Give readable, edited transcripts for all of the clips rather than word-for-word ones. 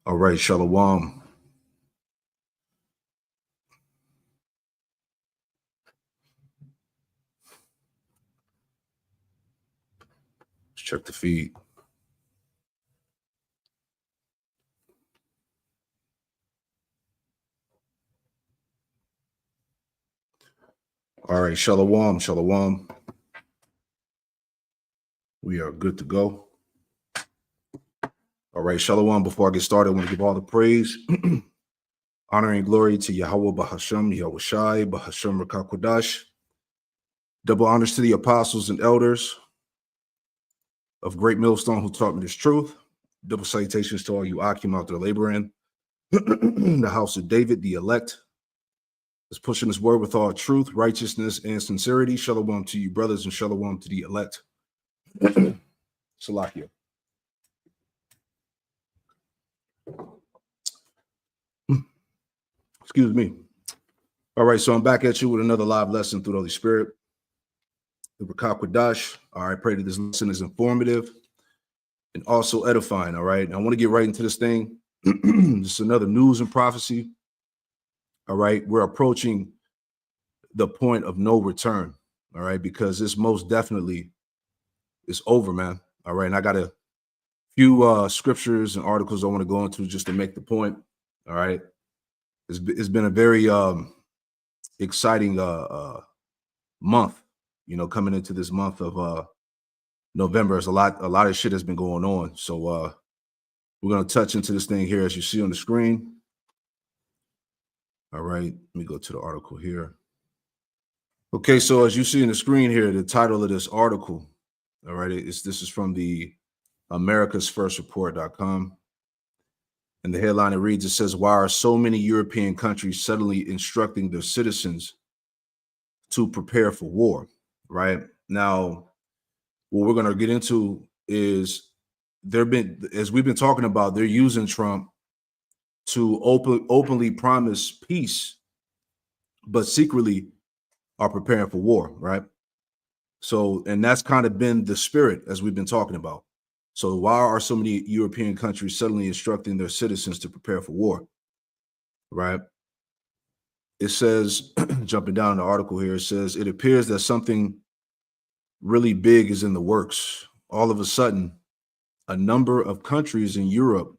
All right, Shalom. Let's check the feed. All right, Shalom, Shalom. We are good to go. All right, Shalom. Before I get started, I want to give all the praise, honor, and glory to Yahweh Bahasham, Yahweh Shai, Bahasham Rakakwadash. Double honors to the apostles and elders of Great Millstone who taught me this truth. Double salutations to all you Akim out there laboring. The house of David, the elect, is pushing this word with all truth, righteousness, and sincerity. Shalom to you, brothers, and shalom to the elect. Salakia. Excuse me. All right, so I'm back at you with another live lesson through the Holy Spirit. The Rakakwadash. All right, pray that this lesson is informative and also edifying. All right, I want to get right into this thing. This is another news and prophecy. All right, we're approaching the point of no return. All right, because this most definitely is over, man. All right, and I got a few scriptures and articles I want to go into just to make the point. All right, it's been a very exciting month, you know, coming into this month of November. There's a lot of shit has been going on. So we're going to touch into this thing here as you see on the screen. All right, let me go to the article here. Okay, so as you see on the screen here, the title of this article, all right, this is from the americasfirstreport.com. And the headline it reads, it says, why are so many European countries suddenly instructing their citizens to prepare for war? Right now, what we're going to get into is as we've been talking about, they're using Trump to openly promise peace, but secretly are preparing for war, right? So, and that's kind of been the spirit as we've been talking about. So why are so many European countries suddenly instructing their citizens to prepare for war, right? It says, jumping down the article here, it says, it appears that something really big is in the works. All of a sudden, a number of countries in Europe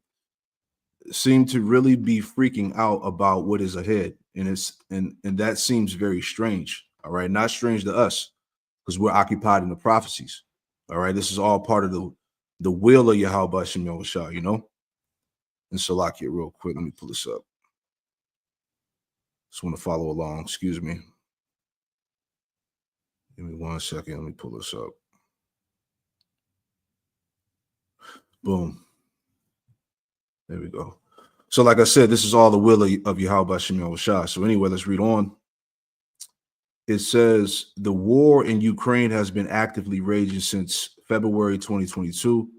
seem to really be freaking out about what is ahead. And that seems very strange. All right. Not strange to us because we're occupied in the prophecies. All right. This is all part of the will of Yahweh Shem Yahushua, you know? And Salakia, real quick. Let me pull this up. Just want to follow along. Excuse me. Give me 1 second. Let me pull this up. Boom. There we go. So, like I said, this is all the will of Yahweh Shem Yahushua. So, anyway, let's read on. It says the war in Ukraine has been actively raging since February 2022.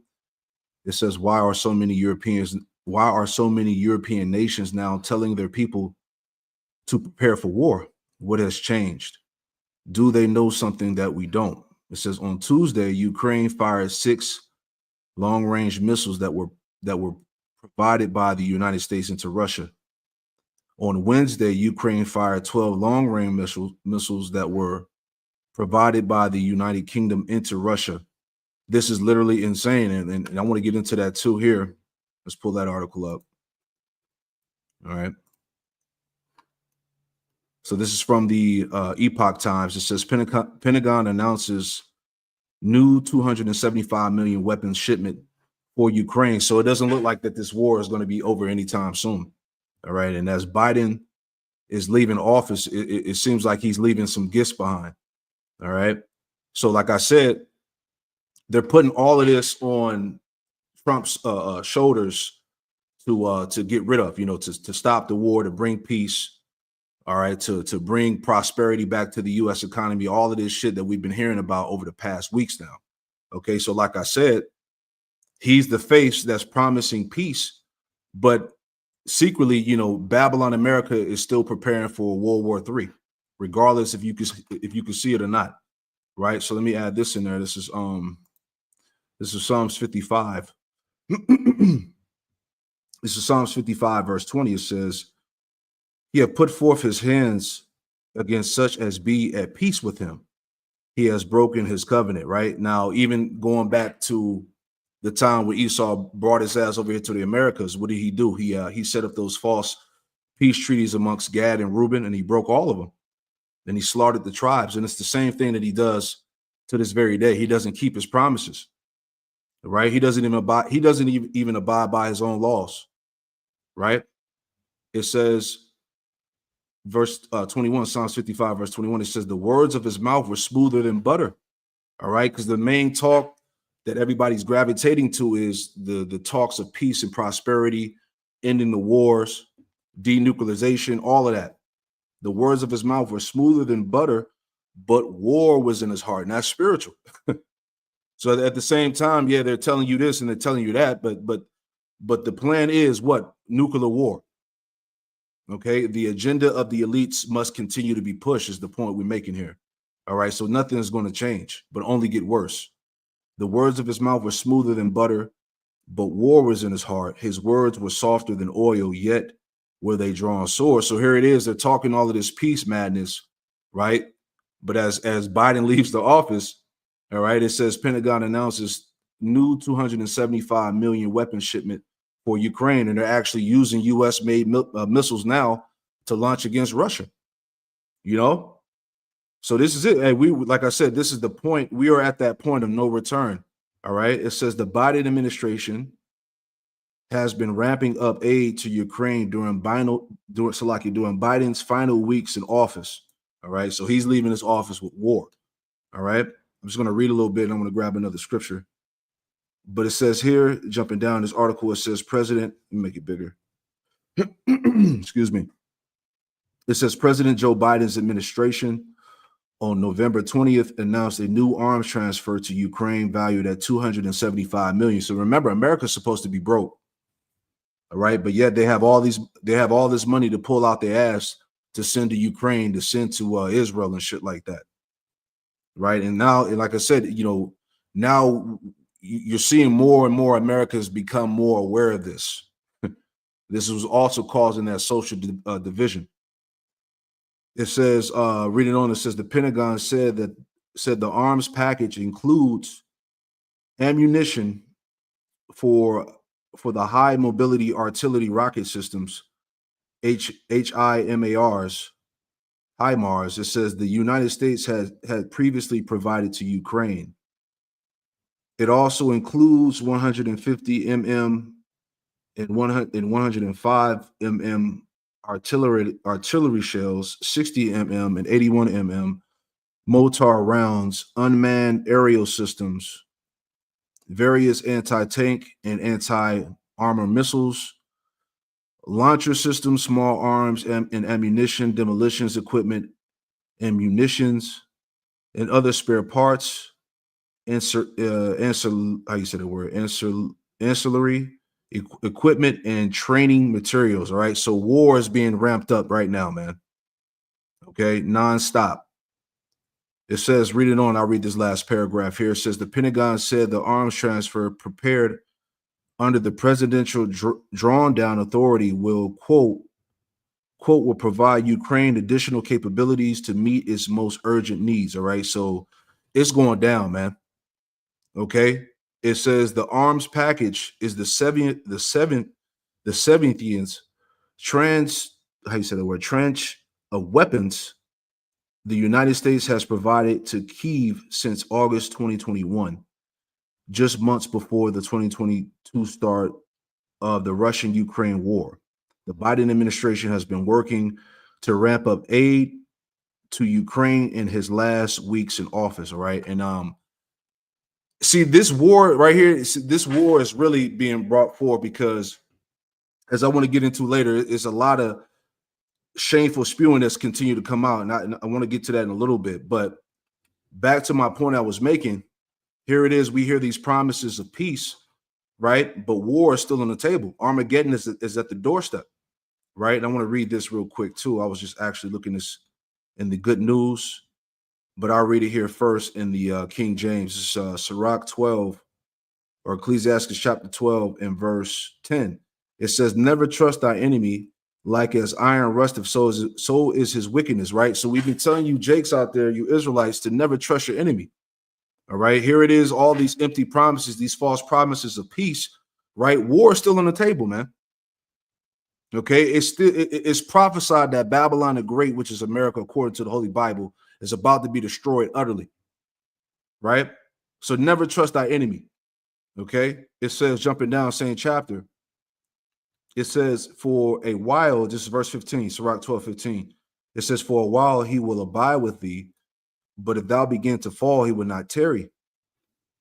It says, why are so many European nations now telling their people to prepare for war? What has changed? Do they know something that we don't? It says on Tuesday, Ukraine fired 6 long-range missiles that were provided by the United States into Russia. On Wednesday, Ukraine fired 12 long-range missiles that were provided by the United Kingdom into Russia. This is literally insane, and I want to get into that too here. Let's pull that article up. All right. So this is from the Epoch Times. It says Pentagon announces new 275 million weapons shipment for Ukraine. So it doesn't look like that this war is going to be over anytime soon. All right. And as Biden is leaving office, it seems like he's leaving some gifts behind. All right. So like I said, they're putting all of this on Trump's shoulders to get rid of, you know, to stop the war, to bring peace. All right, to bring prosperity back to the U.S. economy, all of this shit that we've been hearing about over the past weeks now. Okay, so like I said, he's the face that's promising peace, but secretly, you know, Babylon America is still preparing for World War III, regardless if you could see it or not. Right. So let me add this in there. This is Psalms 55. This is Psalms 55, verse 20. It says, he hath put forth his hands against such as be at peace with him. He has broken his covenant, right? Now, even going back to the time when Esau brought his ass over here to the Americas, what did he do? He set up those false peace treaties amongst Gad and Reuben, and he broke all of them. Then he slaughtered the tribes. And it's the same thing that he does to this very day. He doesn't keep his promises, right? He doesn't even abide by his own laws, right? It says, verse 21, Psalms 55, verse 21, it says, the words of his mouth were smoother than butter. All right. Because the main talk that everybody's gravitating to is the talks of peace and prosperity, ending the wars, denuclearization, all of that. The words of his mouth were smoother than butter, but war was in his heart. And that's spiritual. So at the same time, yeah, they're telling you this and they're telling you that, but the plan is what? Nuclear war. Okay, the agenda of the elites must continue to be pushed, is the point we're making here. All right, so nothing is going to change, but only get worse. The words of his mouth were smoother than butter, but war was in his heart. His words were softer than oil, yet were they drawn swords. So here it is, they're talking all of this peace madness, right? But as Biden leaves the office, all right, it says Pentagon announces new 275 million weapon shipment for Ukraine, and they're actually using U.S.-made missiles now to launch against Russia. You know, so this is it. Hey, like I said, this is the point. We are at that point of no return. All right. It says the Biden administration has been ramping up aid to Ukraine during Biden's final weeks in office. All right. So he's leaving his office with war. All right. I'm just going to read a little bit and I'm going to grab another scripture. But it says here, jumping down this article, it says President, let me make it bigger. Excuse me. It says President Joe Biden's administration on November 20th announced a new arms transfer to Ukraine valued at $275 million. So remember, America's supposed to be broke. All right. But yet they have all this money to pull out their ass to send to Ukraine, to send to Israel and shit like that. Right. And now, like I said, you know, now you're seeing more and more Americans become more aware of this. This was also causing that social division. It says, reading on, it says the Pentagon said the arms package includes ammunition for the high mobility artillery rocket systems, HIMARS. It says the United States had previously provided to Ukraine. It also includes 150 mm and 105 mm artillery shells, 60 mm and 81 mm mortar rounds, unmanned aerial systems, various anti-tank and anti-armor missiles, launcher systems, small arms and ammunition, demolitions equipment and munitions, and other spare parts, ancillary equipment and training materials. All right. So war is being ramped up right now, man. Okay. Nonstop. It says, read it on. I'll read this last paragraph here. It says the Pentagon said the arms transfer prepared under the presidential drawn down authority will quote, will provide Ukraine additional capabilities to meet its most urgent needs. All right. So it's going down, man. Okay. It says the arms package is the 70th tranche of weapons the United States has provided to Kyiv since August 2021, just months before the 2022 start of the Russian-Ukraine war. The Biden administration has been working to ramp up aid to Ukraine in his last weeks in office. All right. And see, this war right here, this war is really being brought forward because, as I want to get into later, it's a lot of shameful spewing that's continued to come out. And I want to get to that in a little bit. But back to my point I was making, here it is. We hear these promises of peace, right? But war is still on the table. Armageddon is at the doorstep, right? And I want to read this real quick, too. I was just actually looking this in the good news, but I'll read it here first in the King James. It's Sirach 12, or Ecclesiastes chapter 12 and verse 10. It says, never trust thy enemy, like as iron rusteth, so is his wickedness, right? So we've been telling you, Jakes out there, you Israelites, to never trust your enemy. All right, here it is, all these empty promises, these false promises of peace, right? War is still on the table, man. Okay, it's prophesied that Babylon the Great, which is America, according to the Holy Bible, is about to be destroyed utterly, right? So never trust thy enemy. Okay, it says, jumping down, same chapter, it says, for a while, this is verse 15, Sirach 12:15. It says, for a while he will abide with thee, but if thou begin to fall, he will not tarry.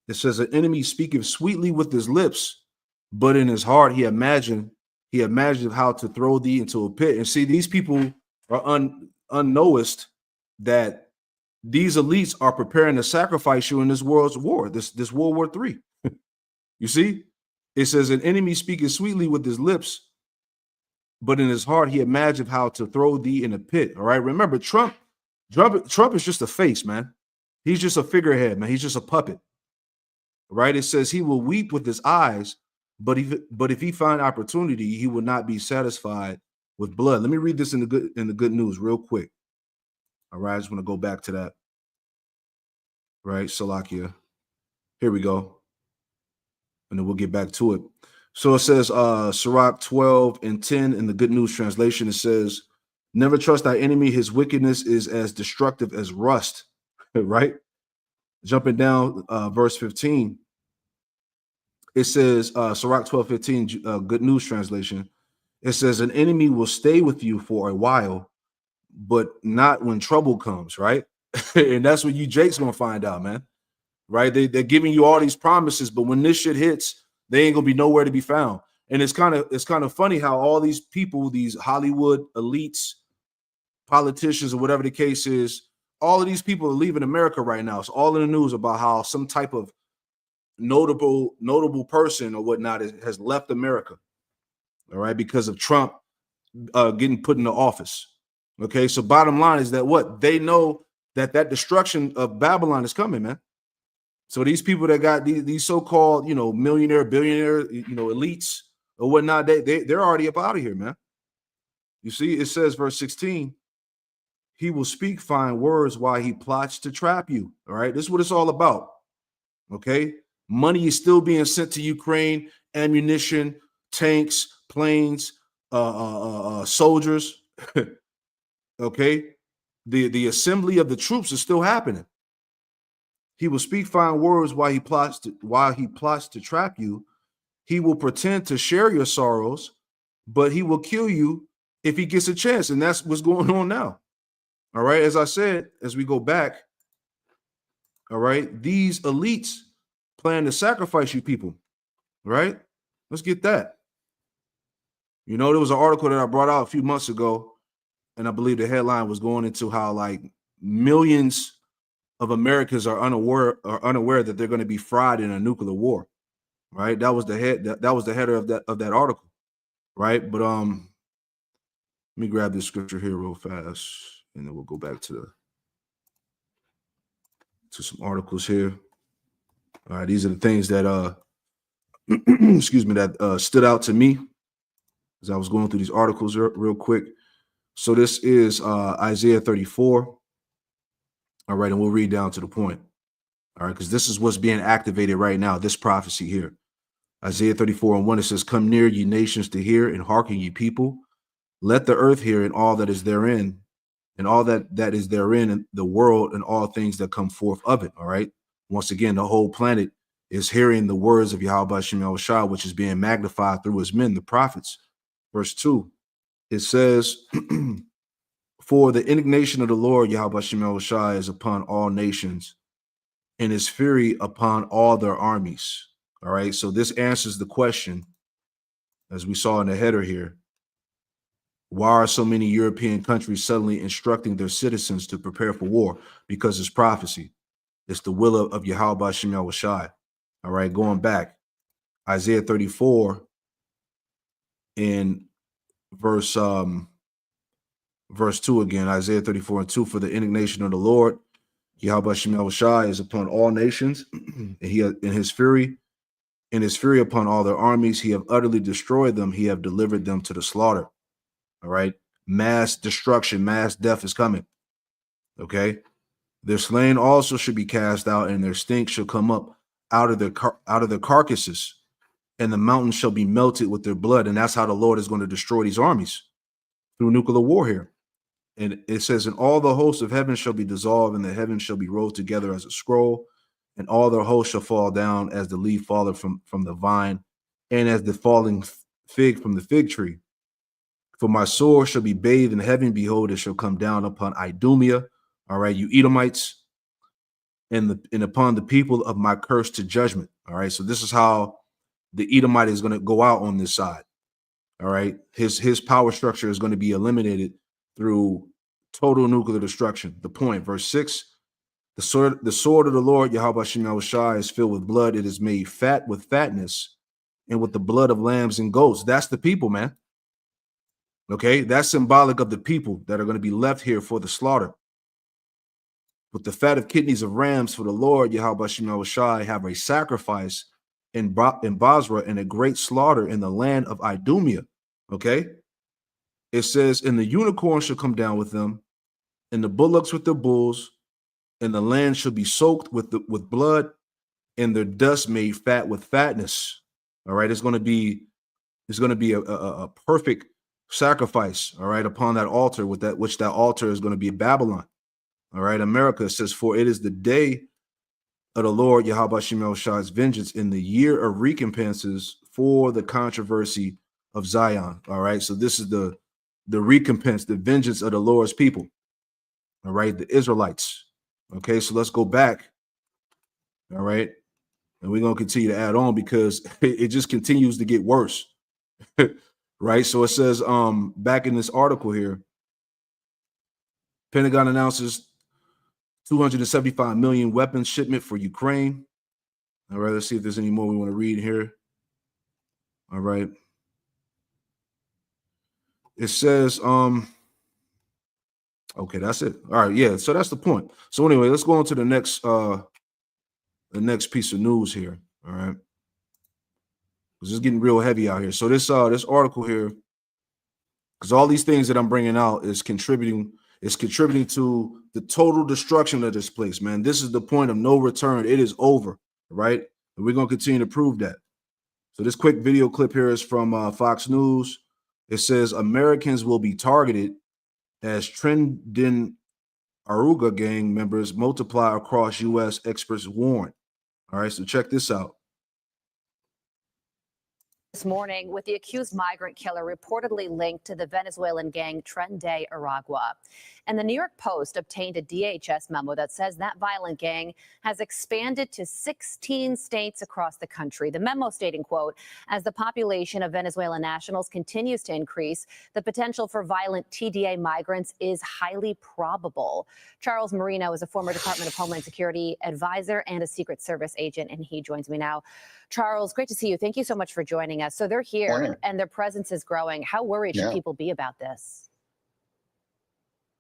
It says, an enemy speaketh sweetly with his lips, but in his heart he imagined how to throw thee into a pit. And see, these people are unknowest that these elites are preparing to sacrifice you in this world's war, this World War III. You see, it says, an enemy speaketh sweetly with his lips, but in his heart he imagined how to throw thee in a pit. All right, remember, Trump is just a face, man. He's just a figurehead, man. He's just a puppet. Right? It says he will weep with his eyes, but if he find opportunity, he will not be satisfied with blood. Let me read this in the good news real quick. All right, I just want to go back to that. Right, Salakia. Here we go. And then we'll get back to it. So it says, Sirach 12:10 in the Good News translation, it says, never trust thy enemy, his wickedness is as destructive as rust. Right? Jumping down, verse 15, it says, Sirach 12:15, Good News translation, it says, an enemy will stay with you for a while, but not when trouble comes, right? And that's what you Jake's gonna find out, man. Right? They're giving you all these promises, but when this shit hits, they ain't gonna be nowhere to be found. And it's kind of funny how all these people, these Hollywood elites, politicians, or whatever the case is, all of these people are leaving America right now. It's all in the news about how some type of notable person or whatnot has left America. All right, because of Trump getting put into office. Okay, so bottom line is that what they know that destruction of Babylon is coming, man. So these people that got these so-called, millionaire, billionaire, elites or whatnot, they're already up out of here, man. You see, it says, verse 16, he will speak fine words while he plots to trap you. All right, this is what it's all about. Okay, money is still being sent to Ukraine, ammunition, tanks, planes, soldiers. Okay, the assembly of the troops is still happening. He will speak fine words while he plots to trap you. He will pretend to share your sorrows, but he will kill you if he gets a chance. And that's what's going on now. All right. As I said, as we go back, all right, these elites plan to sacrifice you people. Right? Let's get that. There was an article that I brought out a few months ago, and I believe the headline was going into how like millions of Americans are unaware that they're going to be fried in a nuclear war. Right? That was the header of that article. Right? But let me grab this scripture here real fast, and then we'll go back to some articles here. All right, these are the things that excuse me, that stood out to me as I was going through these articles real quick. So this is Isaiah 34. All right, and we'll read down to the point. All right, because this is what's being activated right now, this prophecy here. Isaiah 34:1, it says, come near, ye nations, to hear, and hearken, ye people. Let the earth hear, and all that is therein, and all that is therein, and the world, and all things that come forth of it. All right. Once again, the whole planet is hearing the words of Yahweh Shem Yahushua, which is being magnified through his men, the prophets. Verse 2, it says, for the indignation of the Lord Yahweh Shem Yahushua is upon all nations, and his fury upon all their armies. All right. So this answers the question, as we saw in the header here. Why are so many European countries suddenly instructing their citizens to prepare for war? Because it's prophecy. It's the will of Yahweh Shem Yahushua. All right, going back, Isaiah 34 in verse 2 again, Isaiah 34:2, for the indignation of the Lord Yahweh Shem Yahushua is upon all nations, and his fury In his fury upon all their armies, he have utterly destroyed them. He have delivered them to the slaughter. All right. Mass destruction, mass death is coming. Okay. Their slain also should be cast out, and their stink shall come up out of their carcasses, and the mountains shall be melted with their blood. And that's how the Lord is going to destroy these armies, through nuclear war here. And it says, and all the hosts of heaven shall be dissolved, and the heavens shall be rolled together as a scroll, and all their hosts shall fall down as the leaf falleth from the vine, and as the falling fig from the fig tree. For my sword shall be bathed in heaven. Behold, it shall come down upon Idumea. All right, you Edomites, and upon the people of my curse to judgment. All right, so this is how the Edomite is going to go out on this side. All right, his power structure is going to be eliminated through total nuclear destruction. The point, verse 6, the sword of the Lord, Yahweh Shem Yahushua, is filled with blood. It is made fat with fatness, and with the blood of lambs and goats. That's the people, man. Okay, that's symbolic of the people that are going to be left here for the slaughter. With the fat of kidneys of rams for the Lord, Yahweh Shem Yahushua, have a sacrifice in Basra and a great slaughter in the land of Idumea. Okay, it says, and the unicorn shall come down with them, and the bullocks with the bulls, and the land shall be soaked with blood, and their dust made fat with fatness. All right, it's going to be a perfect sacrifice. All right, upon that altar, with that which that altar is going to be Babylon. All right, America says, for it is the day of the Lord Yahweh Shem Yahushua's vengeance, in the year of recompenses for the controversy of Zion. All right, so this is the recompense, the vengeance of the Lord's people. All right, the Israelites. Okay, so let's go back. All right, and we're going to continue to add on, because it just continues to get worse. Right, so it says back in this article here, Pentagon announces 275 million weapons shipment for Ukraine. All right, let's see if there's any more we want to read here. All right. It says, okay, that's it. All right, yeah, so that's the point. So anyway, let's go on to the next piece of news here. All right. Because it's getting real heavy out here. So this article here, because all these things that I'm bringing out is contributing to the total destruction of this place, man. This is the point of no return. It is over, right? And we're going to continue to prove that. So this quick video clip here is from Fox News. It says Americans will be targeted as Trending Aruga gang members multiply across U.S., experts warn. All right, so check this out. This morning, with the accused migrant killer reportedly linked to the Venezuelan gang Tren de Aragua. And the New York Post obtained a DHS memo that says that violent gang has expanded to 16 states across the country. The memo stating, quote, as the population of Venezuelan nationals continues to increase, the potential for violent TDA migrants is highly probable. Charles Marino is a former Department of Homeland Security advisor and a Secret Service agent, and he joins me now. Charles, great to see you. Thank you so much for joining us. So they're here and their presence is growing. How worried should people be about this?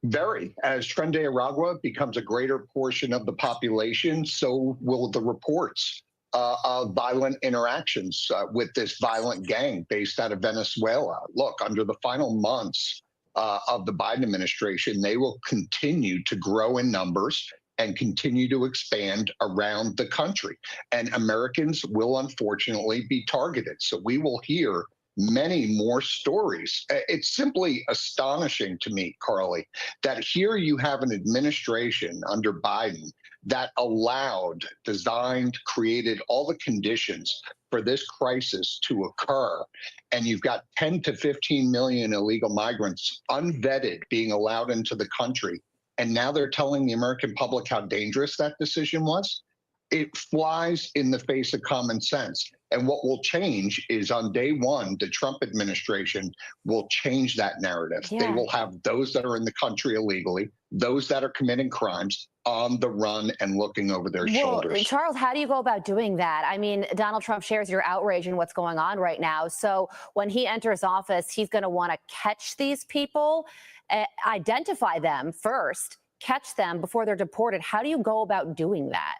Very. As Tren de Aragua becomes a greater portion of the population, so will the reports of violent interactions with this violent gang based out of Venezuela. Look, under the final months of the Biden administration, they will continue to grow in numbers and continue to expand around the country. And Americans will unfortunately be targeted. So we will hear many more stories. It's simply astonishing to me, Carly, that here you have an administration under Biden that allowed, designed, created all the conditions for this crisis to occur. And you've got 10 to 15 million illegal migrants unvetted being allowed into the country. And now they're telling the American public how dangerous that decision was. It flies in the face of common sense. And what will change is on day one, the Trump administration will change that narrative. Yeah. They will have those that are in the country illegally, those that are committing crimes on the run and looking over their shoulders. Charles, how do you go about doing that? I mean, Donald Trump shares your outrage in what's going on right now. So when he enters office, he's going to want to catch these people, identify them first, catch them before they're deported. How do you go about doing that?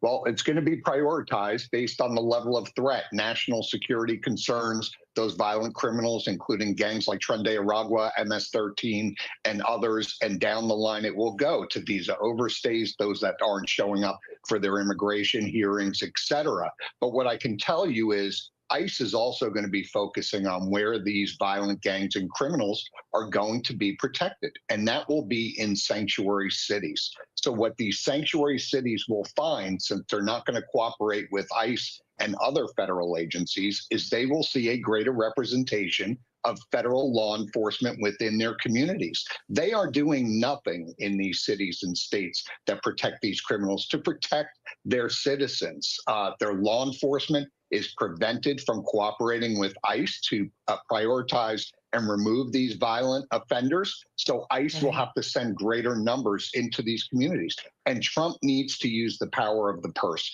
Well, it's going to be prioritized based on the level of threat, national security concerns, those violent criminals, including gangs like Tren de Aragua, MS-13, and others. And down the line, it will go to visa overstays, those that aren't showing up for their immigration hearings, etc. But what I can tell you is ICE is also going to be focusing on where these violent gangs and criminals are going to be protected, and that will be in sanctuary cities. So what these sanctuary cities will find, since they're not going to cooperate with ICE and other federal agencies, is they will see a greater representation of federal law enforcement within their communities. They are doing nothing in these cities and states that protect these criminals to protect their citizens. Their law enforcement is prevented from cooperating with ICE to prioritize and remove these violent offenders. So ICE will have to send greater numbers into these communities. And Trump needs to use the power of the purse.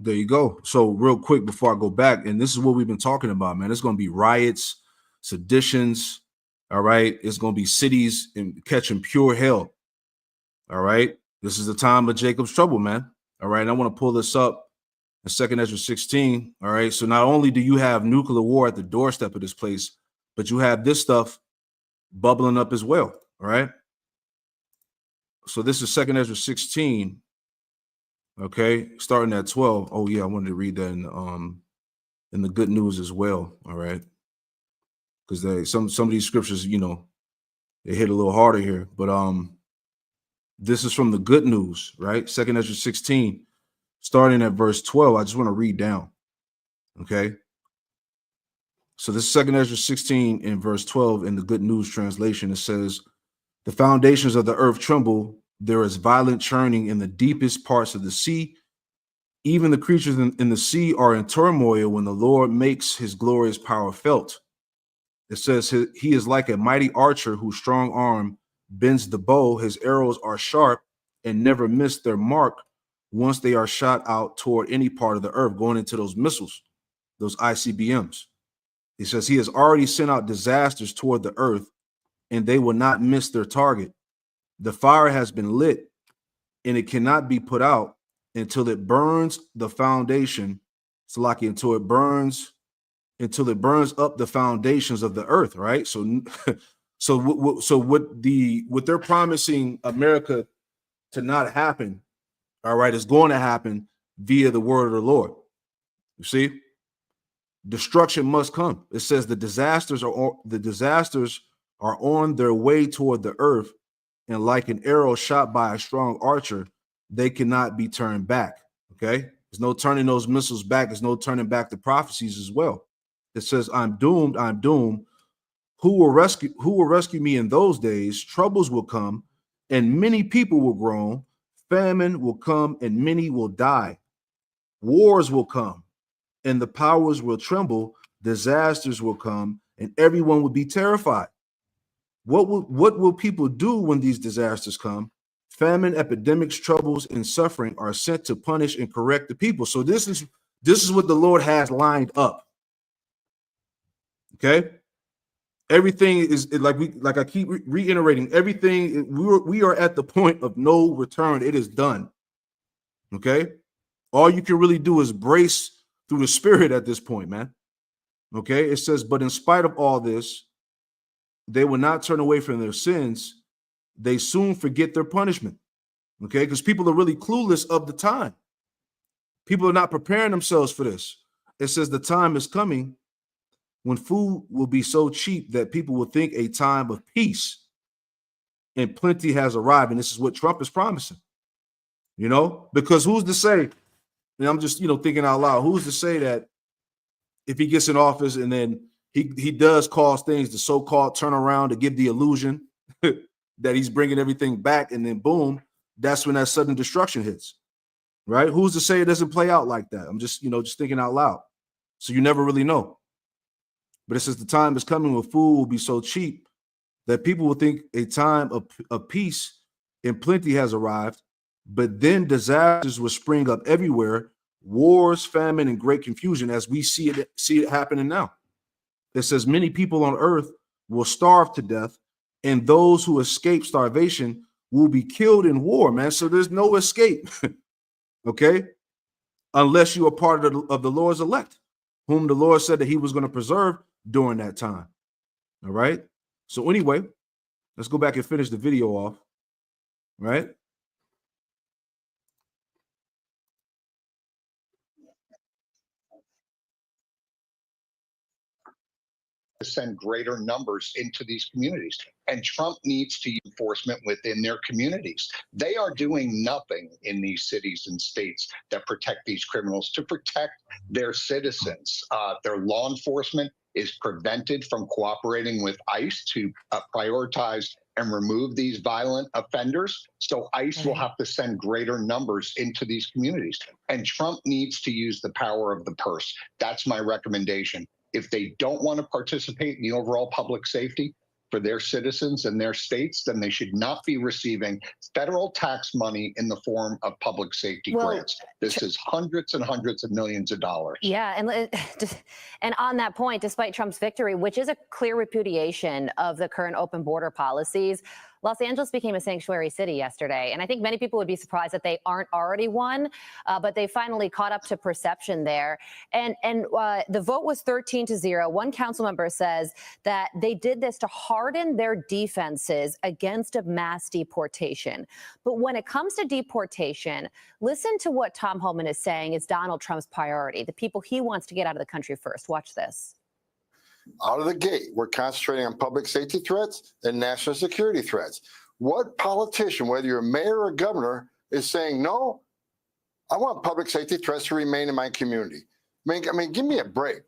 There you go. So real quick before I go back, and this is what we've been talking about, man. It's going to be riots, seditions. All right. It's going to be cities catching pure hell. All right. This is the time of Jacob's trouble, man. All right. And I want to pull this up in 2 Ezra 16. All right. So not only do you have nuclear war at the doorstep of this place, but you have this stuff bubbling up as well. All right. So this is 2 Ezra 16. Okay, starting at 12. Oh yeah, I wanted to read that in the good news as well. All right, because some of these scriptures, you know, they hit a little harder here. But this is from the good news, right? 2 Ezra 16, starting at verse 12. I just want to read down. Okay. So this is 2 Ezra 16 in verse 12 in the good news translation. It says, "The foundations of the earth tremble. There is violent churning in the deepest parts of the sea. Even the creatures in the sea are in turmoil when the Lord makes his glorious power felt." It says he is like a mighty archer whose strong arm bends the bow. His arrows are sharp and never miss their mark once they are shot out toward any part of the earth, going into those missiles, those ICBMs. He says he has already sent out disasters toward the earth, and they will not miss their target. The fire has been lit, and it cannot be put out until it burns the foundation. So like until it burns up the foundations of the earth, right? So what they're promising America to not happen, all right, is going to happen via the word of the Lord. You see, destruction must come. It says the disasters are on their way toward the earth. And like an arrow shot by a strong archer, they cannot be turned back. Okay. There's no turning those missiles back. There's no turning back the prophecies as well. It says, I'm doomed. I'm doomed. Who will rescue me in those days? Troubles will come and many people will groan. Famine will come and many will die. Wars will come and the powers will tremble. Disasters will come and everyone will be terrified. What will people do when these disasters come? Famine, epidemics, troubles, and suffering are sent to punish and correct the people. So this is what the Lord has lined up. Okay, everything is like I keep reiterating. Everything we are at the point of no return. It is done. Okay, all you can really do is brace through the Spirit at this point, man. Okay, it says, but in spite of all this, they will not turn away from their sins. They soon forget their punishment. Okay, because people are really clueless of the time. People are not preparing themselves for this. It says the time is coming when food will be so cheap that people will think a time of peace and plenty has arrived. And this is what Trump is promising, you know, because who's to say, and I'm just, thinking out loud, who's to say that if he gets in office and then he does cause things to so-called turn around to give the illusion that he's bringing everything back, and then boom, that's when that sudden destruction hits, right? Who's to say it doesn't play out like that? I'm just, just thinking out loud. So you never really know. But it says the time is coming when food will be so cheap that people will think a time of peace and plenty has arrived. But then disasters will spring up everywhere, wars, famine, and great confusion, as we see it happening now. It says many people on earth will starve to death, and those who escape starvation will be killed in war, man. So there's no escape. Okay. unless you are part of the Lord's elect, whom the Lord said that he was going to preserve during that time. All right. So anyway, let's go back and finish the video off. Right. To send greater numbers into these communities. And Trump needs to use enforcement within their communities. They are doing nothing in these cities and states that protect these criminals to protect their citizens. Their law enforcement is prevented from cooperating with ICE to prioritize and remove these violent offenders. So ICE will have to send greater numbers into these communities. And Trump needs to use the power of the purse. That's my recommendation. If they don't want to participate in the overall public safety for their citizens and their states, then they should not be receiving federal tax money in the form of public safety grants. This is hundreds and hundreds of millions of dollars. Yeah, and on that point, despite Trump's victory, which is a clear repudiation of the current open border policies, Los Angeles became a sanctuary city yesterday, and I think many people would be surprised that they aren't already one, but they finally caught up to perception there. And the vote was 13-0. One council member says that they did this to harden their defenses against a mass deportation. But when it comes to deportation, listen to what Tom Homan is saying is Donald Trump's priority, the people he wants to get out of the country first. Watch this. Out of the gate, we're concentrating on public safety threats and national security threats. What politician, whether you're a mayor or governor, is saying, no, I want public safety threats to remain in my community? I mean, give me a break.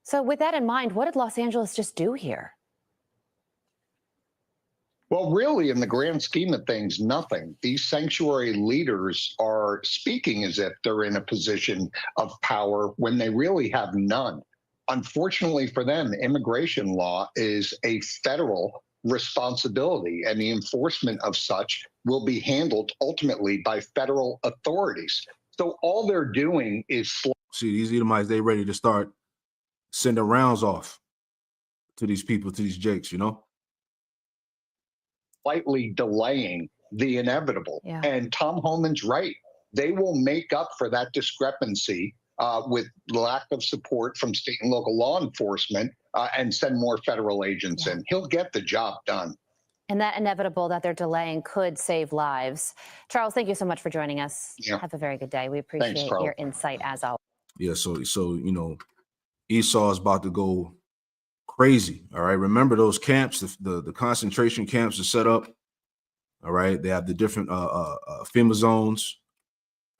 So with that in mind, what did Los Angeles just do here? Well, really, in the grand scheme of things, nothing. These sanctuary leaders are speaking as if they're in a position of power when they really have none. Unfortunately for them, immigration law is a federal responsibility, and the enforcement of such will be handled ultimately by federal authorities. So all they're doing is see these Edomites, they ready to start sending rounds off to these people, to these jakes, you know? slightly delaying the inevitable. Yeah. And Tom Homan's right. They will make up for that discrepancy with lack of support from state and local law enforcement and send more federal agents in. He'll get the job done. And that inevitable that they're delaying could save lives. Charles, thank you so much for joining us. Yeah. Have a very good day. We appreciate Thanks, Carl. your insight as always. Yeah, so you know, Esau is about to go crazy. All right, remember those camps, the concentration camps are set up. All right, they have the different FEMA zones.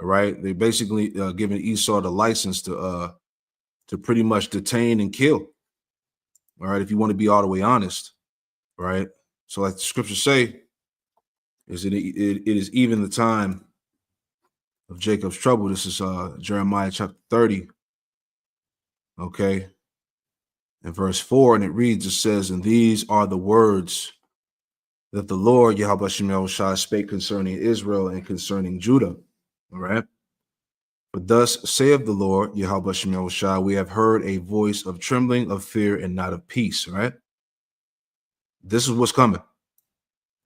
All right, they basically giving Esau the license to pretty much detain and kill. All right, if you want to be all the way honest, right? So, like the scriptures say, it is even the time of Jacob's trouble. This is Jeremiah chapter 30. Okay, in verse 4, and it reads, it says, and these are the words that the Lord Yahweh Shem Yahushua spake concerning Israel and concerning Judah. All right. But thus saith the Lord Yahweh Shem Yahushua, we have heard a voice of trembling, of fear, and not of peace. All right. This is what's coming.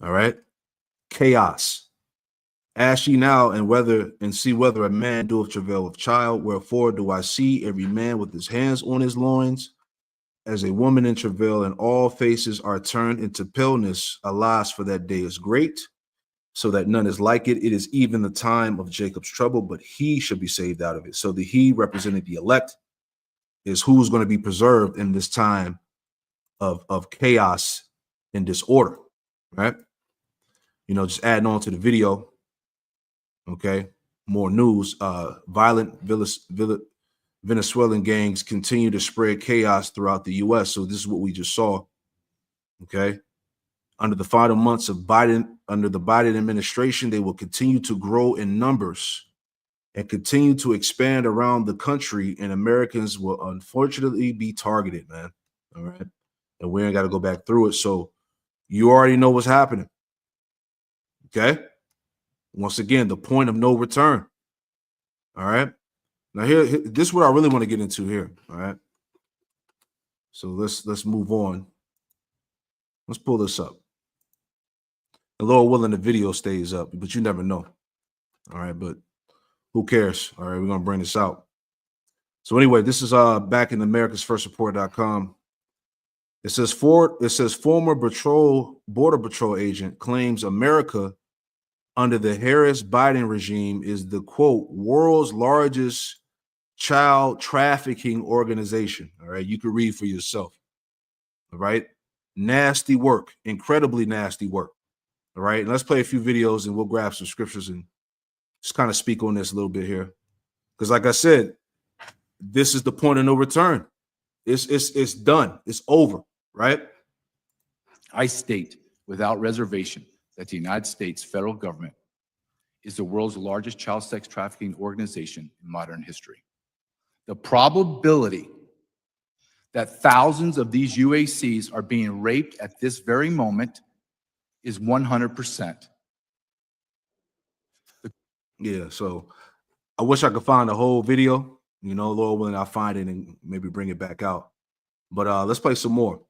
All right. Chaos. Ask ye now and see whether a man doeth travail with child. Wherefore do I see every man with his hands on his loins, as a woman in travail, and all faces are turned into paleness. Alas, for that day is great, so that none is like it. It is even the time of Jacob's trouble, but he shall be saved out of it. So the he representing the elect is who's going to be preserved in this time of chaos and disorder, right? You know, just adding on to the video. Okay, more news. Violent Venezuelan gangs continue to spread chaos throughout the U.S. So this is what we just saw. Okay, under the final months of under the Biden administration, they will continue to grow in numbers and continue to expand around the country, and Americans will unfortunately be targeted, man. All right, and we ain't got to go back through it. So you already know what's happening. Okay. Once again, the point of no return. All right. Now here, this is what I really want to get into here. All right. So let's move on. Let's pull this up. The Lord willing, the video stays up, but you never know. All right, but Who cares? All right, we're gonna bring this out. So anyway, this is back in AmericasFirstReport.com. It says former border patrol agent claims America under the Harris-Biden regime is the quote world's largest child trafficking organization. All right, you can read for yourself. All right, nasty work, incredibly nasty work. All right, and let's play a few videos and we'll grab some scriptures and just kind of speak on this a little bit here, because like I said, this is the point of no return. It's done. It's over. Right? I state without reservation that the United States federal government is the world's largest child sex trafficking organization in modern history. The probability that thousands of these UACs are being raped at this very moment is 100%. Yeah, so I wish I could find the whole video. You know, Lord willing, I'll find it and maybe bring it back out. But let's play some more.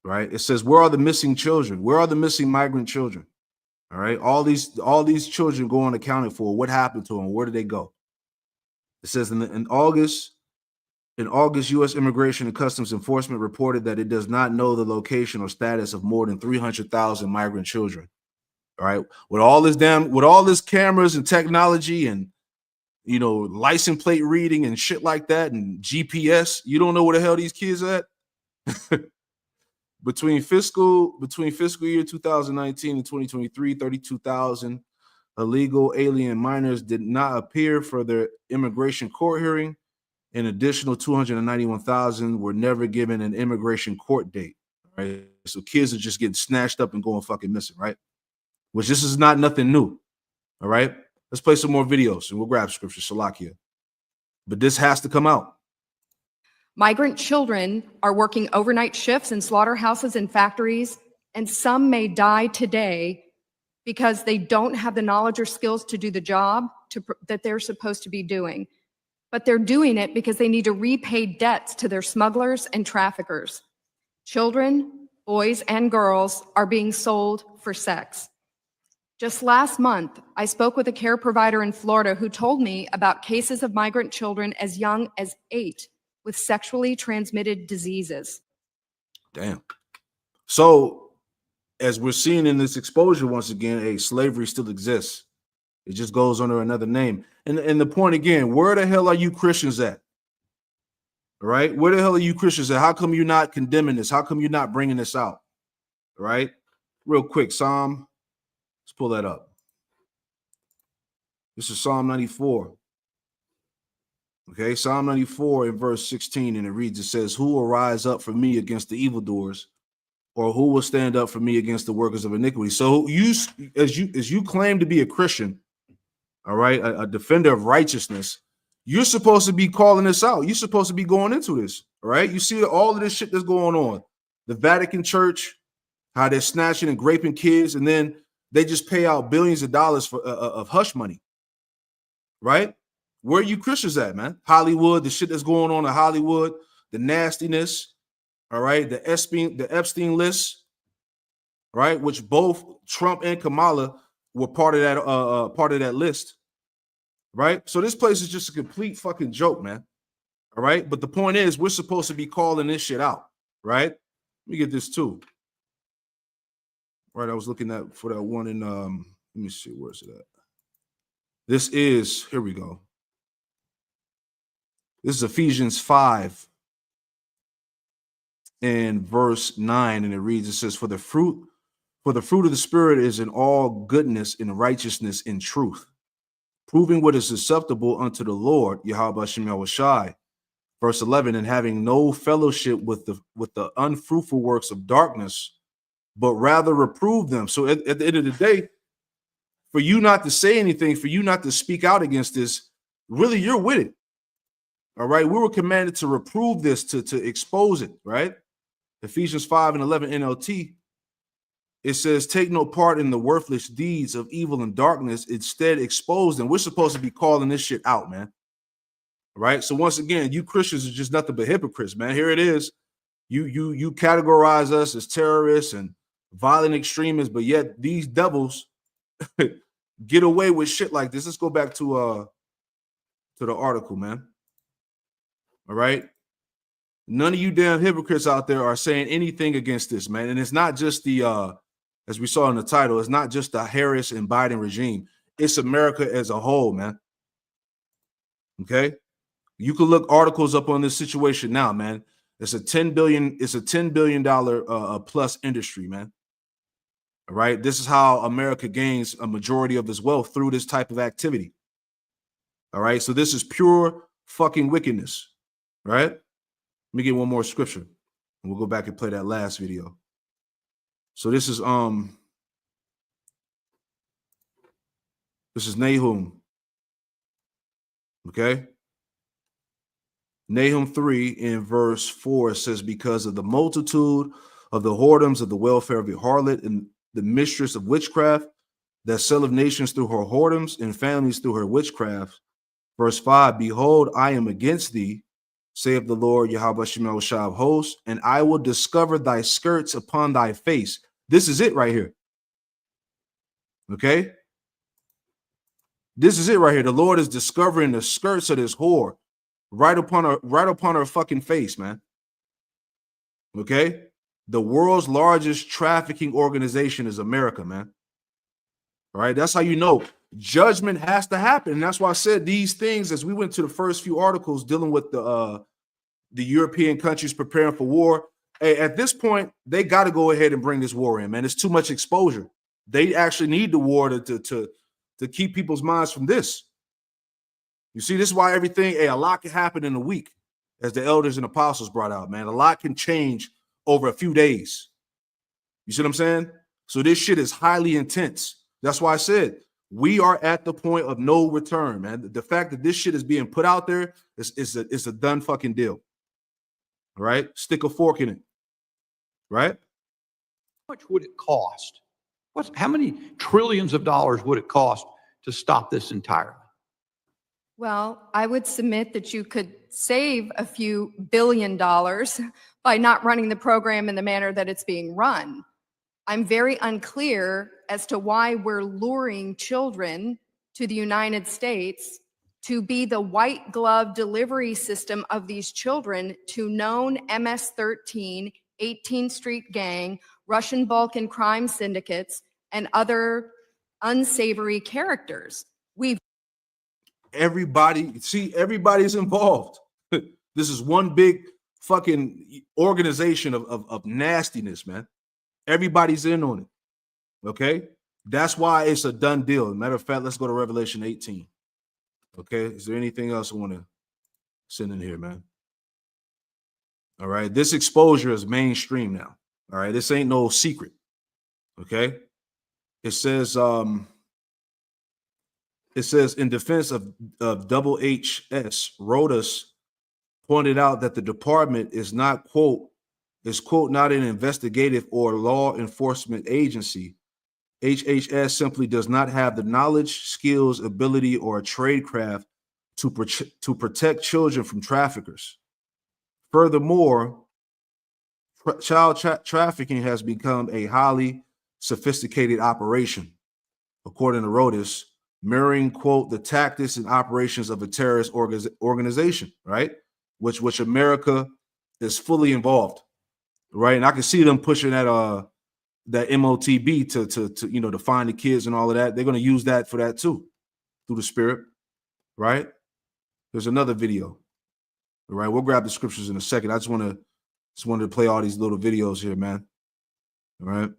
Right? It says, where are the missing children? Where are the missing migrant children? All right. All these children go unaccounted for. What happened to them? Where did they go? It says in August, U.S. Immigration and Customs Enforcement reported that it does not know the location or status of more than 300,000 migrant children. All right. With all this cameras and technology and, you know, license plate reading and shit like that and GPS, you don't know where the hell these kids are at. Between fiscal year 2019 and 2023, 32,000 illegal alien minors did not appear for their immigration court hearing. An additional 291,000 were never given an immigration court date. Right, so kids are just getting snatched up and going fucking missing. Right, which this is not nothing new. All right, let's play some more videos and we'll grab scripture. Salakia, but this has to come out. Migrant children are working overnight shifts in slaughterhouses and factories, and some may die today because they don't have the knowledge or skills to do the job that they're supposed to be doing. But they're doing it because they need to repay debts to their smugglers and traffickers. Children, boys and girls, are being sold for sex. Just last month, I spoke with a care provider in Florida who told me about cases of migrant children as young as 8 with sexually transmitted diseases. Damn. So, as we're seeing in this exposure, once again, slavery still exists. It just goes under another name. And the point again, where the hell are you Christians at? All right? Where the hell are you Christians at? How come you're not condemning this? How come you're not bringing this out? All right? Real quick, let's pull that up. This is Psalm 94. Okay, Psalm 94 in verse 16, and it reads, it says, who will rise up for me against the evildoers, or who will stand up for me against the workers of iniquity? So as you claim to be a Christian, all right, a defender of righteousness, you're supposed to be calling this out. You're supposed to be going into this, all right? You see all of this shit that's going on. The Vatican Church, how they're snatching and raping kids, and then they just pay out billions of dollars for of hush money, right? Where are you Christians at, man? Hollywood, the shit that's going on in Hollywood, the nastiness, all right, the Epstein list, right, which both Trump and Kamala were part of that list, right? So this place is just a complete fucking joke, man. All right, but the point is, we're supposed to be calling this shit out, right? Let me get this too. Right, I was looking at for that one in let me see, where's it at? This is, here we go. This is Ephesians 5 and verse 9, and it reads, it says, for the fruit of the Spirit is in all goodness and righteousness and truth, proving what is acceptable unto the Lord, Yahweh Shem Yahushai. Verse 11, and having no fellowship with the unfruitful works of darkness, but rather reprove them. So at the end of the day, for you not to say anything, for you not to speak out against this, really, you're with it. All right, we were commanded to reprove this, to expose it, right? Ephesians 5 and 11 NLT, it says, take no part in the worthless deeds of evil and darkness, instead expose them. We're supposed to be calling this shit out, man. All right, so once again, you Christians are just nothing but hypocrites, man. Here it is. You categorize us as terrorists and violent extremists, but yet these devils get away with shit like this. Let's go back to to the article, man. All right. None of you damn hypocrites out there are saying anything against this, man. And it's not just the, as we saw in the title, it's not just the Harris and Biden regime. It's America as a whole, man. Okay. You can look articles up on this situation now, man. It's a $10 billion plus industry, man. All right. This is how America gains a majority of its wealth, through this type of activity. All right. So this is pure fucking wickedness. Right. Let me get one more scripture and we'll go back and play that last video. So this is Nahum. Okay. Nahum 3 in verse 4 says, because of the multitude of the whoredoms of the welfare of the harlot and the mistress of witchcraft that selleth nations through her whoredoms and families through her witchcraft. Verse 5, behold, I am against thee, saith the Lord Yahweh Shemel of hosts, and I will discover thy skirts upon thy face. This is it right here. Okay. This is it right here. The Lord is discovering the skirts of this whore right upon her fucking face, man. Okay. The world's largest trafficking organization is America, man. All right. That's how you know judgment has to happen. And that's why I said these things as we went to the first few articles dealing with the European countries preparing for war. Hey, at this point, they got to go ahead and bring this war in, man. It's too much exposure. They actually need the war to keep people's minds from this. You see, this is why a lot can happen in a week, as the elders and apostles brought out, man. A lot can change over a few days. You see what I'm saying? So this shit is highly intense. That's why I said we are at the point of no return, man. The fact that this shit is being put out there is a done fucking deal. All right? Stick a fork in it. Right? How much would it cost? How many trillions of dollars would it cost to stop this entirely? Well, I would submit that you could save a few $1 billion by not running the program in the manner that it's being run. I'm very unclear as to why we're luring children to the United States to be the white glove delivery system of these children to known MS-13, 18th Street Gang, Russian Balkan crime syndicates, and other unsavory characters. Everybody's involved. This is one big fucking organization of nastiness, man. Everybody's in on it. Okay. That's why it's a done deal. Matter of fact, let's go to Revelation 18. Okay. Is there anything else I want to send in here, man? All right. This exposure is mainstream now. All right. This ain't no secret. Okay. It says in defense of HHS, Rodas pointed out that the department is not, quote, not an investigative or law enforcement agency. HHS simply does not have the knowledge, skills, ability, or tradecraft to protect children from traffickers. Furthermore, child trafficking has become a highly sophisticated operation, according to Rodas, mirroring, quote, the tactics and operations of a terrorist organization, right? Which America is fully involved, right? And I can see them pushing that MOTB to find the kids and all of that. They're going to use that for that too, through the spirit, right? There's another video, all right? We'll grab the scriptures in a second. I just wanted to play all these little videos here, man. All right.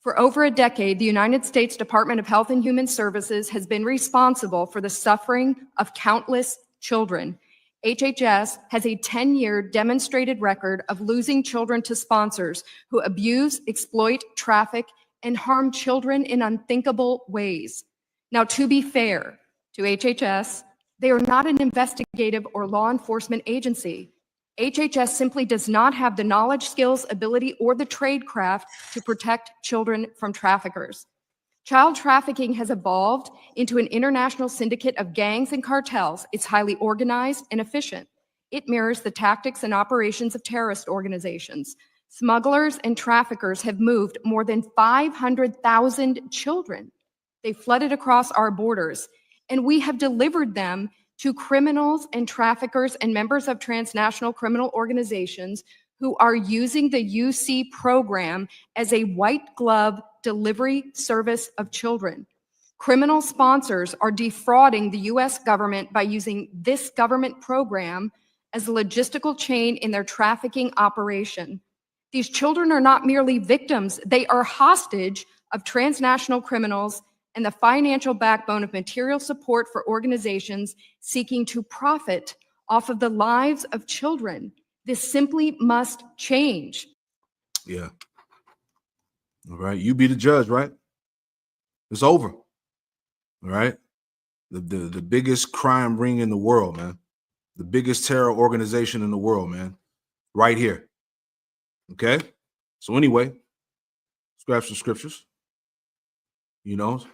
For over a decade, the United States Department of Health and Human Services has been responsible for the suffering of countless children. HHS has a 10-year demonstrated record of losing children to sponsors who abuse, exploit, traffic, and harm children in unthinkable ways. Now, to be fair to HHS, they are not an investigative or law enforcement agency. HHS simply does not have the knowledge, skills, ability, or the tradecraft to protect children from traffickers. Child trafficking has evolved into an international syndicate of gangs and cartels. It's highly organized and efficient. It mirrors the tactics and operations of terrorist organizations. Smugglers and traffickers have moved more than 500,000 children. They flooded across our borders, and we have delivered them to criminals and traffickers and members of transnational criminal organizations who are using the UC program as a white glove delivery service of children. Criminal sponsors are defrauding the U.S. government by using this government program as a logistical chain in their trafficking operation. These children are not merely victims, they are hostage of transnational criminals and the financial backbone of material support for organizations seeking to profit off of the lives of children. This simply must change. Yeah. All right. You be the judge, right? It's over. All right. The biggest crime ring in the world, man. The biggest terror organization in the world, man. Right here. Okay. So anyway, let's grab some scriptures. You know,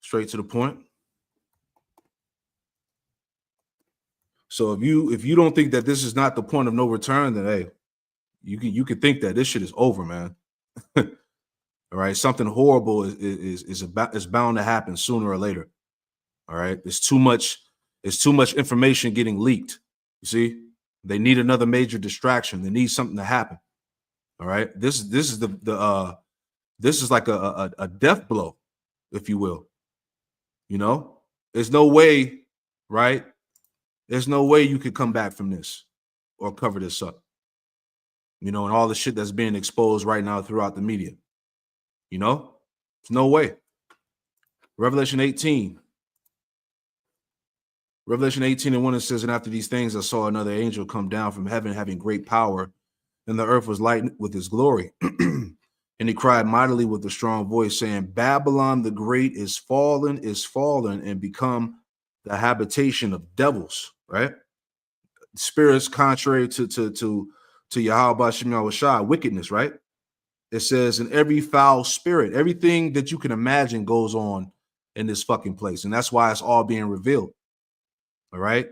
straight to the point. So if you don't think that this is not the point of no return, then hey, you can think that this shit is over, man. All right, something horrible is bound to happen sooner or later. All right, it's too much information getting leaked. You see, they need another major distraction. They need something to happen. All right, this is this is like a death blow, if you will. You know, there's no way, right? There's no way you could come back from this or cover this up. You know, and all the shit that's being exposed right now throughout the media. You know, there's no way. Revelation 18 and 1, it says, and after these things, I saw another angel come down from heaven, having great power, and the earth was lightened with his glory. And he cried mightily with a strong voice, saying, Babylon the Great is fallen, and become the habitation of devils, right? Spirits contrary to Yahweh Shem Yahushua, wickedness, right? It says, in every foul spirit, everything that you can imagine goes on in this fucking place. And that's why it's all being revealed. All right.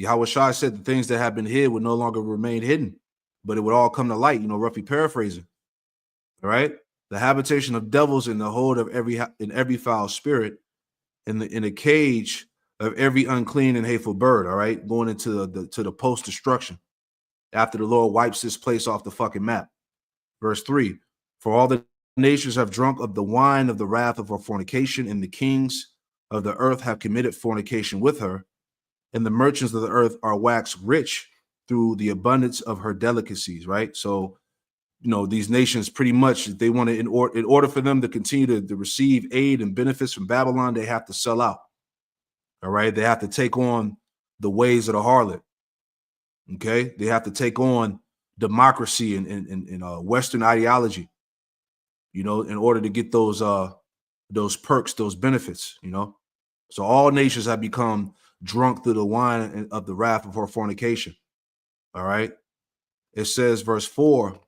Yahushua said the things that have been hid would no longer remain hidden, but it would all come to light, you know, roughly paraphrasing. All right. The habitation of devils in the hold of every foul spirit, in the cage of every unclean and hateful bird. All right. Going into the post-destruction after the Lord wipes this place off the fucking map. Verse 3, for all the nations have drunk of the wine of the wrath of her fornication, and the kings of the earth have committed fornication with her, and the merchants of the earth are waxed rich through the abundance of her delicacies, right? So, you know, these nations pretty much, they want to, in order for them to continue to receive aid and benefits from Babylon, they have to sell out. All right. They have to take on the ways of the harlot. Okay. They have to take on democracy and Western ideology, you know, in order to get those perks, those benefits, you know. So all nations have become drunk through the wine of the wrath of her fornication. All right. It says, verse 4,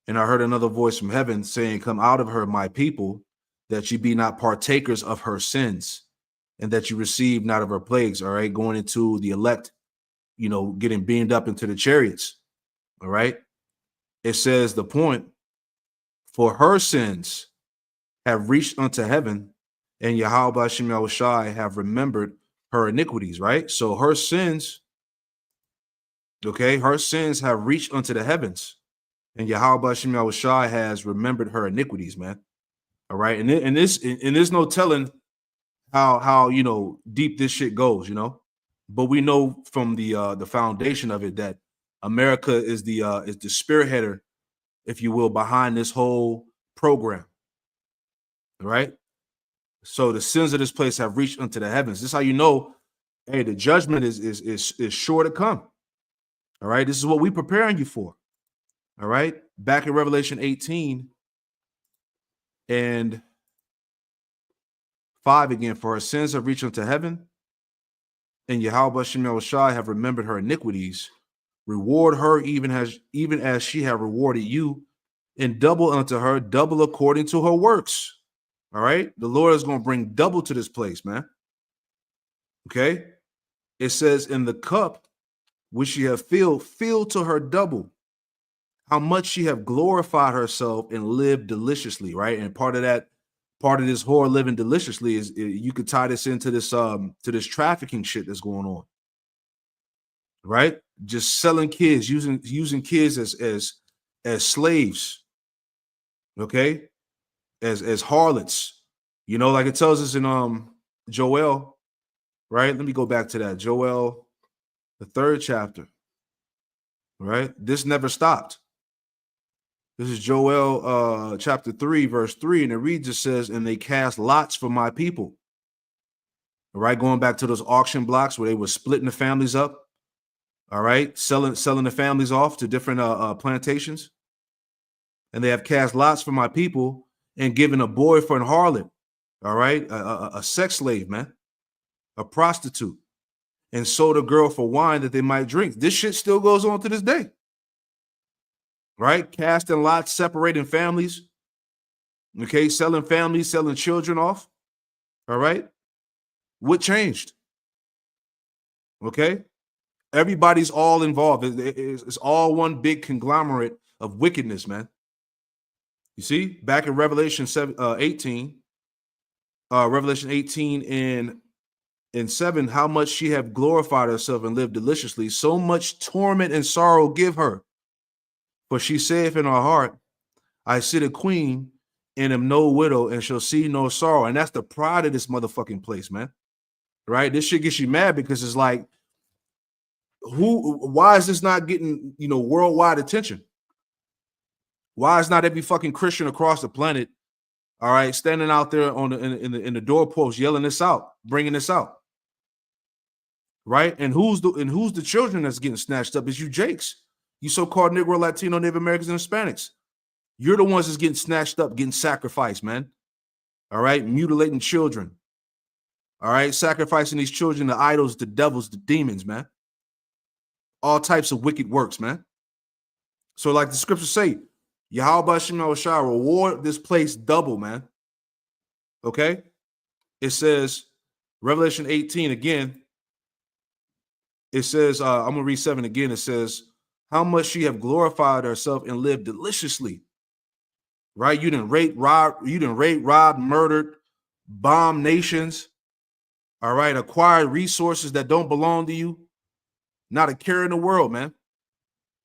and I heard another voice from heaven saying, come out of her, my people, that ye be not partakers of her sins, and that you receive not of her plagues. All right. Going into the elect, you know, getting beamed up into the chariots. All right. It says the point, for her sins have reached unto heaven, and Yahweh Shem Yahushai have remembered her iniquities, right? So her sins, okay, her sins have reached unto the heavens, and Yahweh Shem Yahushai has remembered her iniquities, man. All right. And there's no telling how you know deep this shit goes, you know. But we know from the foundation of it that America is the spearheader, if you will, behind this whole program. All right. So the sins of this place have reached unto the heavens. This is how you know, hey, the judgment is sure to come. All right. This is what we're preparing you for. All right. Back in Revelation 18 and 5 again, for her sins have reached unto heaven, and Yahweh Shem Yahushai have remembered her iniquities. Reward her even as she have rewarded you, and double unto her, double according to her works. All right. The Lord is going to bring double to this place, man. Okay. It says, in the cup which she have filled to her double. How much she have glorified herself and lived deliciously, right? And part of that part of this whore living deliciously is you could tie this into this to this trafficking shit that's going on, right? Just selling kids, using kids as slaves, okay, as harlots, you know, like it tells us in Joel, right? Let me go back to that. Joel, the 3rd chapter, right? This never stopped. This is Joel chapter 3, verse 3, and it reads, it says, and they cast lots for my people. All right, going back to those auction blocks where they were splitting the families up, all right, selling the families off to different plantations. And they have cast lots for my people and given a boy for an harlot, all right, a sex slave, man, a prostitute, and sold a girl for wine that they might drink. This shit still goes on to this day. Right? Casting lots, separating families. Okay, selling families, selling children off. All right. What changed? Okay. Everybody's all involved. It's all one big conglomerate of wickedness, man. You see, back in Revelation 18 and 7, how much she have glorified herself and lived deliciously, so much torment and sorrow give her. For she saith in her heart, I sit a queen and am no widow and shall see no sorrow. And that's the pride of this motherfucking place, man. Right? This shit gets you mad because it's like, why is this not getting, worldwide attention? Why is not every fucking Christian across the planet, all right, standing out there in the doorpost yelling this out, bringing this out? Right? And who's the children that's getting snatched up? Is you Jakes. You so-called Negro, Latino, Native Americans, and Hispanics. You're the ones that's getting snatched up, getting sacrificed, man. All right? Mutilating children. All right? Sacrificing these children to idols, to devils, to demons, man. All types of wicked works, man. So like the scriptures say, Yahweh Shema Shah reward this place double, man. Okay? It says, Revelation 18 again, it says, I'm going to read 7 again. It says, how much she have glorified herself and lived deliciously. Right? You didn't rape, rob, murdered, bomb nations. All right. Acquired resources that don't belong to you. Not a care in the world, man.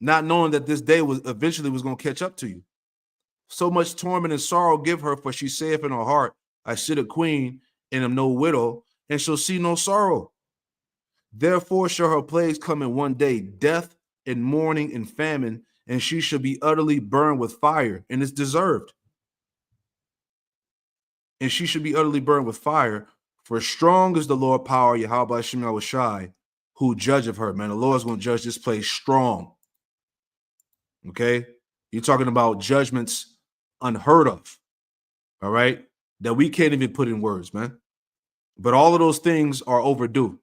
Not knowing that this day eventually was going to catch up to you. So much torment and sorrow give her, for she saith in her heart, I sit a queen and am no widow, and shall see no sorrow. Therefore shall her plagues come in one day, death and mourning and famine, and she shall be utterly burned with fire, and it's deserved. And she should be utterly burned with fire, for strong is the Lord power, Yahweh Shema Shai, who judgeth her. Man, the Lord's going to judge this place strong. Okay? You're talking about judgments unheard of, all right, that we can't even put in words, man. But all of those things are overdue.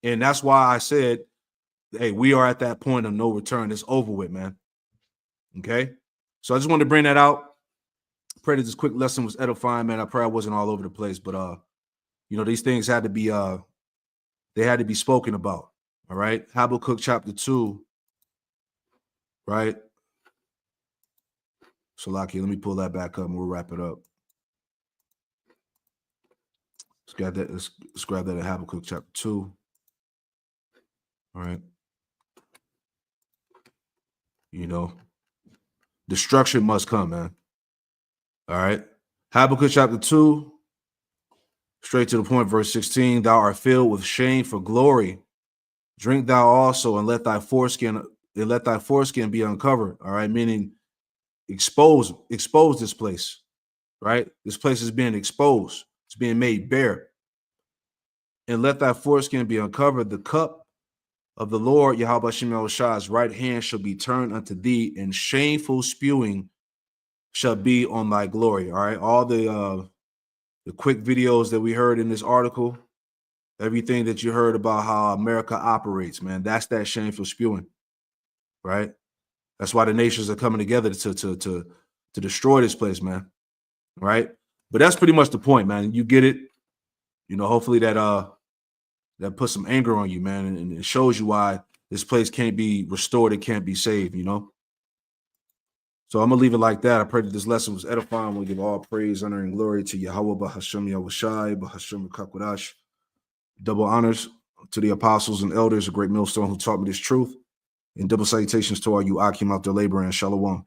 And that's why I said, hey, we are at that point of no return. It's over with, man. Okay? So I just wanted to bring that out. Pray that this quick lesson was edifying, man. I pray I wasn't all over the place, but these things had to be they had to be spoken about. All right. Habakkuk chapter 2. Right. So Laki, let me pull that back up and we'll wrap it up. Let's grab that at Habakkuk chapter 2. All right. Destruction must come, man. All right. Habakkuk chapter 2, straight to the point, verse 16. Thou art filled with shame for glory. Drink thou also, and let thy foreskin be uncovered. All right, meaning expose this place. Right? This place is being exposed. It's being made bare. And let thy foreskin be uncovered. The cup of the Lord, Yahweh Shema Shai's right hand shall be turned unto thee, and shameful spewing shall be on thy glory. All right. All the quick videos that we heard in this article, everything that you heard about how America operates, man, that's that shameful spewing. Right. That's why the nations are coming together to destroy this place, man. Right. But that's pretty much the point, man. You get it. Hopefully that puts some anger on you, man, and it shows you why this place can't be restored. It can't be saved, So I'm gonna leave it like that. I pray that this lesson was edifying. We give all praise, honor, and glory to Yahweh, Bahashem Yahushai, Bahashem Kakwadash. Double honors to the apostles and elders, a great millstone who taught me this truth. And double salutations to all you Akim out there laboring. Shalom.